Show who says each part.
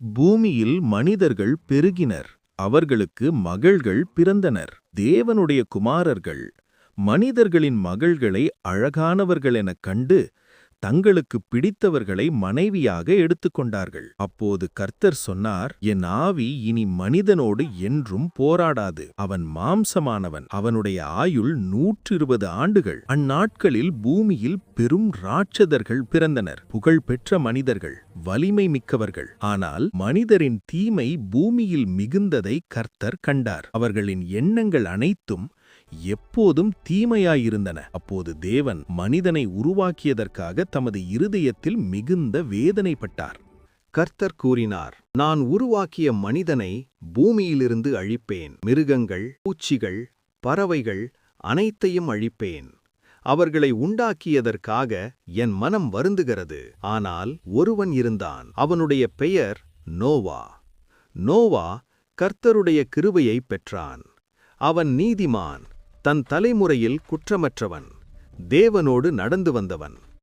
Speaker 1: பூமியில் மனிதர்கள் பெருகினர், அவர்களுக்கு மகள்கள் பிறந்தனர். தேவனுடைய குமாரர்கள் மனிதர்களின் மகள்களை அழகானவர்களெனக் கண்டு தங்களுக்கு பிடித்தவர்களை மனைவியாக எடுத்துக்கொண்டார்கள். அப்போது கர்த்தர் சொன்னார், என் ஆவி இனி மனிதனோடு என்றும் போராடாது. அவன் மாம்சமானவன், அவனுடைய ஆயுள் 120 ஆண்டுகள். அந்நாட்களில் பூமியில் பெரும் ராட்சதர்கள் பிறந்தனர், புகழ்பெற்ற மனிதர்கள், வலிமை மிக்கவர்கள். ஆனால் மனிதரின் தீமை பூமியில் மிகுந்ததை கர்த்தர் கண்டார். அவர்களின் எண்ணங்கள் அனைத்தும் எப்போதும் தீமையாயிருந்தன. அப்போது தேவன் மனிதனை உருவாக்கியதற்காக தமது இருதயத்தில் மிகுந்த வேதனைப்பட்டார்.
Speaker 2: கர்த்தர் கூறினார், நான் உருவாக்கிய மனிதனை பூமியிலிருந்து அழிப்பேன். மிருகங்கள், பூச்சிகள், பறவைகள் அனைத்தையும் அழிப்பேன். அவர்களை உண்டாக்கியதற்காக என் மனம் வருந்துகிறது. ஆனால் ஒருவன் இருந்தான், அவனுடைய பெயர் நோவா. நோவா கர்த்தருடைய கிருபையை பெற்றான். அவன் நீதிமான், தன் தலைமுறையில் குற்றமற்றவன், தேவனோடு நடந்து வந்தவன்.